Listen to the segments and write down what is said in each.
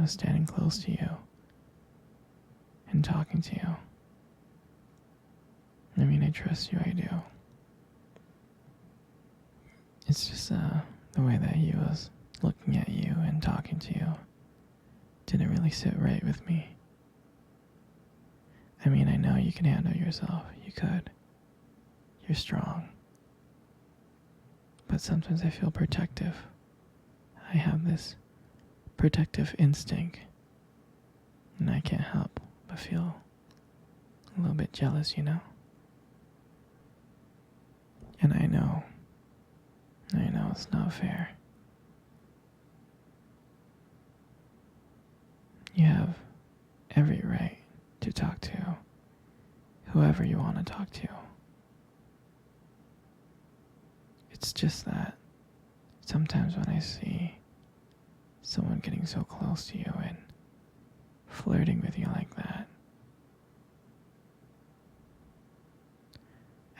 was standing close to you and talking to you. I mean, I trust you, I do. It's just the way that he was looking at you and talking to you didn't really sit right with me. I mean, I know you can handle yourself. You could. You're strong. But sometimes I feel protective. I have this protective instinct. And I can't help but feel a little bit jealous, you know? And I know it's not fair. You have every right to talk to whoever you want to talk to. It's just that sometimes when I see someone getting so close to you and flirting with you like that,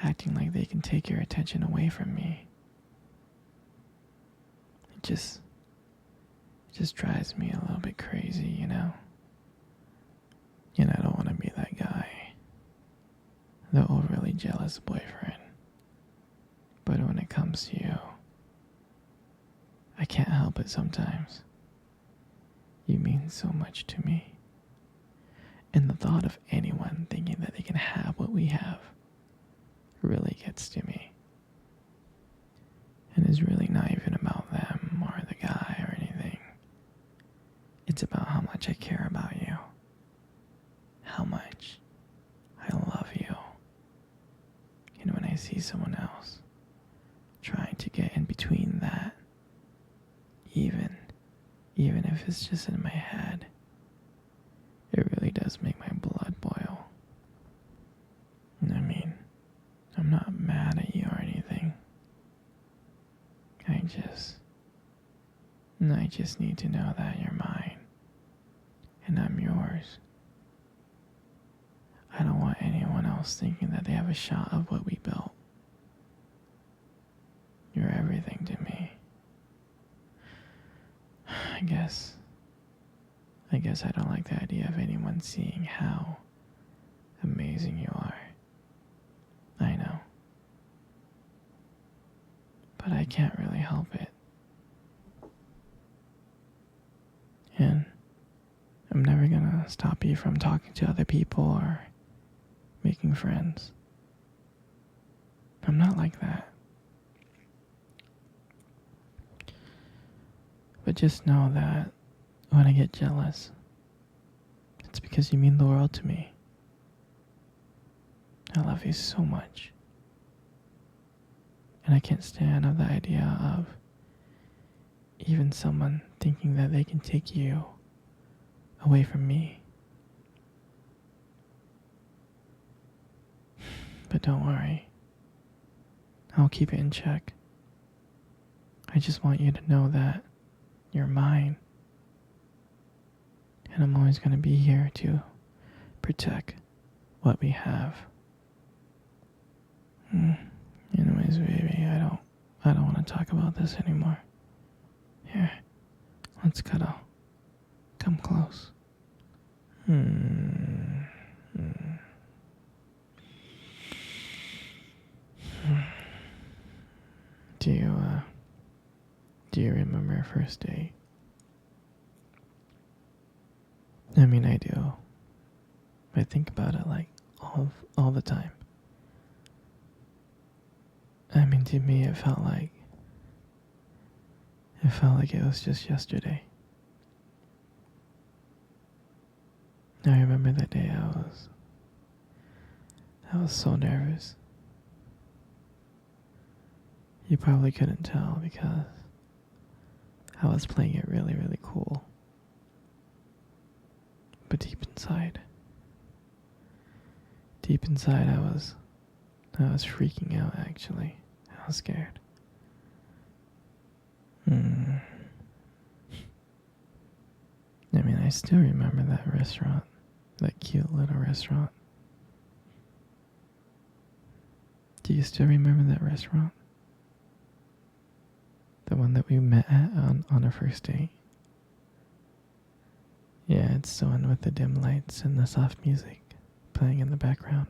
acting like they can take your attention away from me, it just drives me a little bit crazy, you know? And I don't want to be that guy, the overly jealous boyfriend. But when it comes to you, I can't help it sometimes. You mean so much to me. And the thought of anyone thinking that they can have what we have really gets to me. And it's really not even about them or the guy or anything. It's about how much I care about you. How much I love you. And when I see someone else trying to get in between that, even if it's just in my head, it really does make my blood boil. I mean, I'm not mad at you or anything. I just need to know that you're mine and I'm yours. I don't want anyone else thinking that they have a shot of what we built. You're everything to me. I guess I don't like the idea of anyone seeing how amazing you are. I know. But I can't really help it. And I'm never gonna stop you from talking to other people or making friends. I'm not like that. But just know that when I get jealous, it's because you mean the world to me. I love you so much. And I can't stand the idea of even someone thinking that they can take you away from me. But don't worry. I'll keep it in check. I just want you to know that you're mine. And I'm always going to be here to protect what we have. Anyways, baby, I don't want to talk about this anymore. Here, let's cuddle. Come close. Do you remember our first date? I mean, I do. I think about it like all the time. I mean, to me, it felt like it was just yesterday. I remember that day I was so nervous. You probably couldn't tell because I was playing it really, really cool. But deep inside, I was freaking out, actually. I was scared. I mean, I still remember that restaurant, that cute little restaurant. Do you still remember that restaurant? The one that we met at on our first date? Yeah, it's the one with the dim lights and the soft music playing in the background.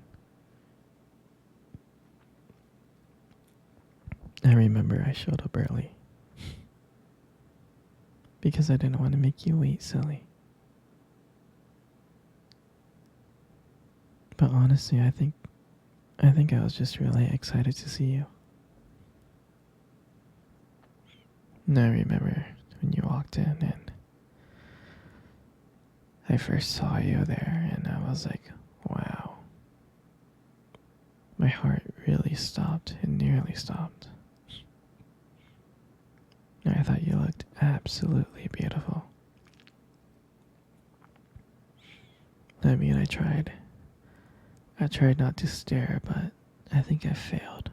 I remember I showed up early because I didn't want to make you wait, silly. But honestly, I think I was just really excited to see you. And I remember when you walked in and I first saw you there and I was like, wow. My heart really stopped. It nearly stopped. And I thought you looked absolutely beautiful. I mean, I tried. I tried not to stare, but I think I failed.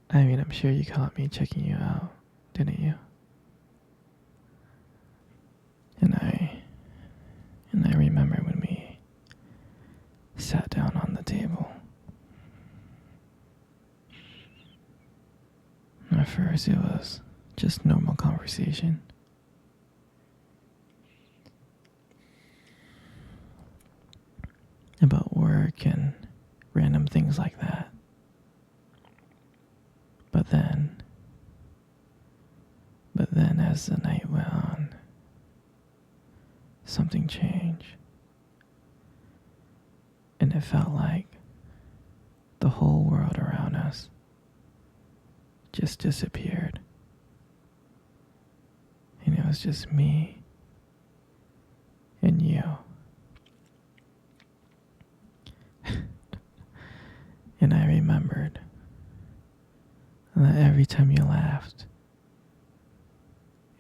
I mean, I'm sure you caught me checking you out, didn't you? And I remember when we sat down on the table. At first, it was just normal conversation. About work and random things like that. But then as the night went on, something changed. And it felt like the whole world around us just disappeared. And it was just me and you. And I remembered that every time you laughed,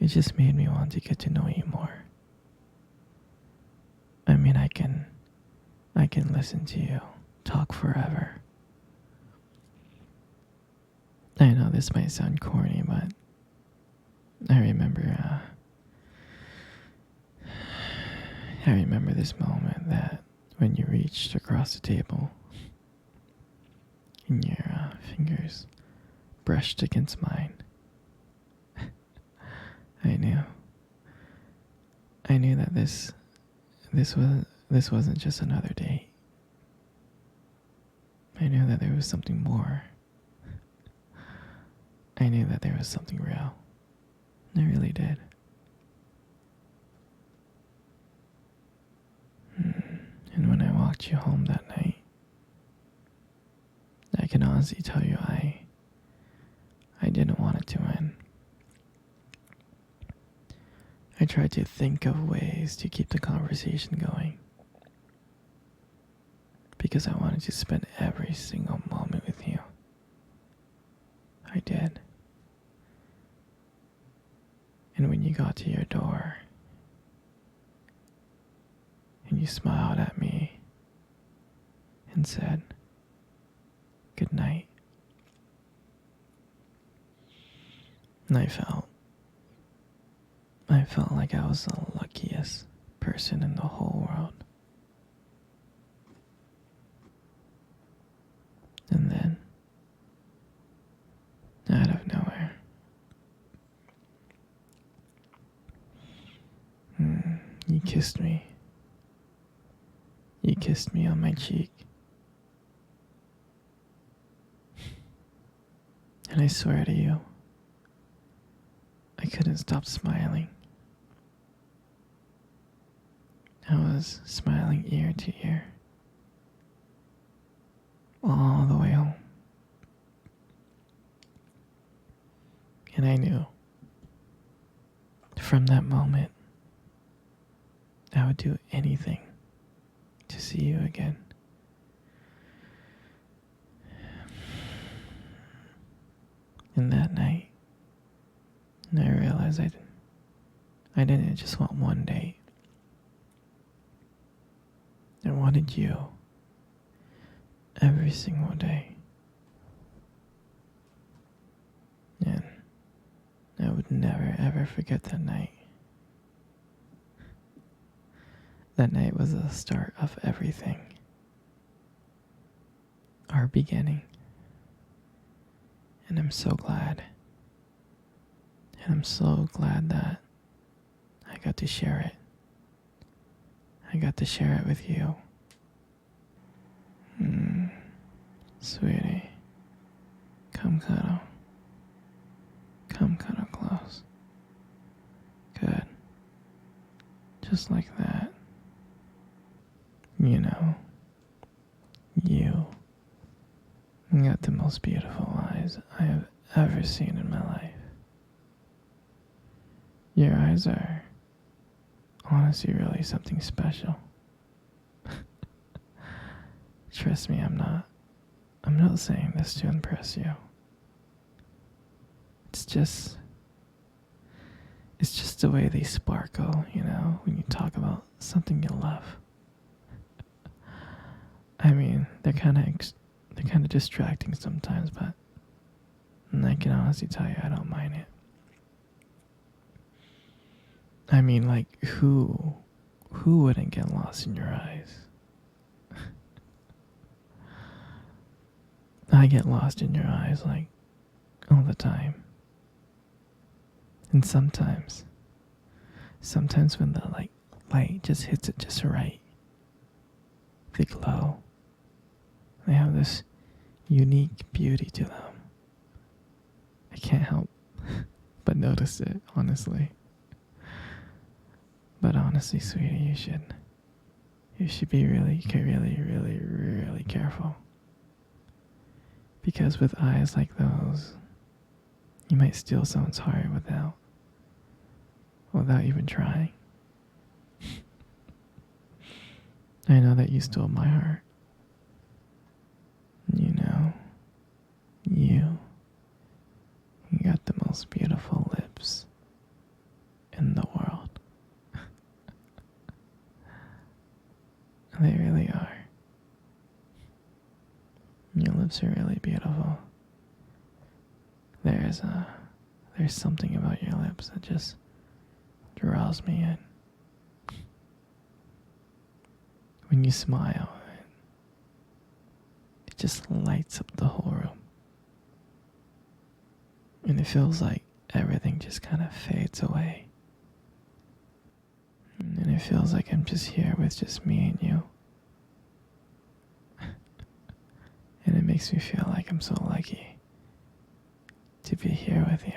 it just made me want to get to know you more. I mean, I can listen to you talk forever. I know this might sound corny, but I remember this moment that when you reached across the table and your fingers brushed against mine. I knew that this wasn't just another date. I knew that there was something more. I knew that there was something real. I really did. And when I walked you home that night, I can honestly tell you I didn't want it to end. I tried to think of ways to keep the conversation going because I wanted to spend every single moment with you. I did. And when you got to your door and you smiled at me and said, "Good night," and I felt like I was the luckiest person in the whole world. And then, out of nowhere, you kissed me. You kissed me on my cheek. And I swear to you, I couldn't stop smiling. I was smiling ear to ear, all the way home. And I knew, from that moment, I would do anything to see you again. And that night, I realized I didn't just want one date. I wanted you every single day. And I would never ever forget that night. That night was the start of everything. Our beginning. And I'm so glad. And I'm so glad that I got to share it. I got to share it with you. Sweetie, come cuddle. Come cuddle close. Good. Just like that. You know, you got the most beautiful eyes I have ever seen in my life. Your eyes are honestly really something special. Trust me, I'm not saying this to impress you. It's just the way they sparkle, you know, when you talk about something you love. I mean, they're kind of distracting sometimes, but I can honestly tell you I don't mind it. I mean, like, who wouldn't get lost in your eyes? I get lost in your eyes, like, all the time. And sometimes when the light just hits it just right, they glow. They have this unique beauty to them. I can't help but notice it, honestly. But honestly, sweetie, you should be really, really, really, really careful. Because with eyes like those, you might steal someone's heart without even trying. I know that you stole my heart. You know, you got the most beautiful lips in the world. They really are. Your lips are really beautiful. There's something about your lips that just draws me in. When you smile, it just lights up the whole room. And it feels like everything just kind of fades away. And it feels like I'm just here with just me and you. And it makes me feel like I'm so lucky to be here with you.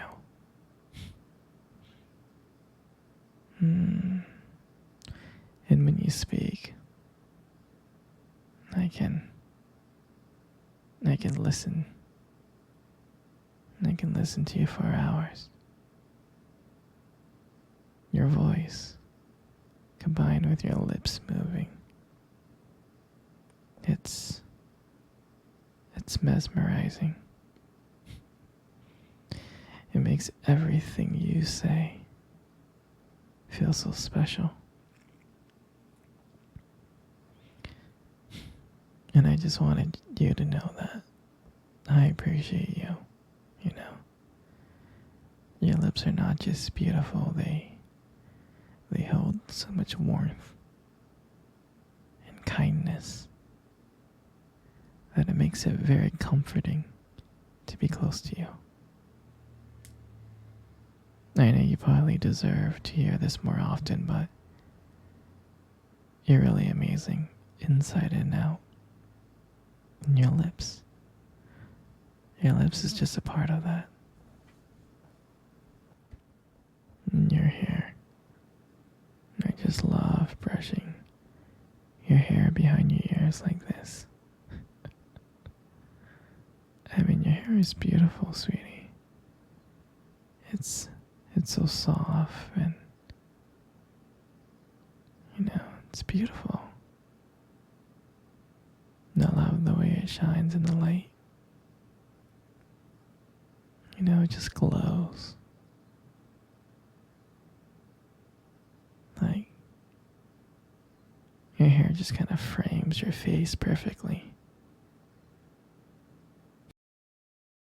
And when you speak, I can listen. I can listen to you for hours. Your voice, combined with your lips moving, it's mesmerizing. It makes everything you say feel so special. And I just wanted you to know that I appreciate you, you know. Your lips are not just beautiful, they hold so much warmth and kindness that it makes it very comforting to be close to you. I know you probably deserve to hear this more often, but you're really amazing inside and out. And your lips is just a part of that. And your hair, I just love brushing your hair behind your ears like this. I mean, your hair is beautiful, sweetie. It's so soft and, you know, it's beautiful. And I love the way it shines in the light. You know, it just glows. Like, your hair just kind of frames your face perfectly.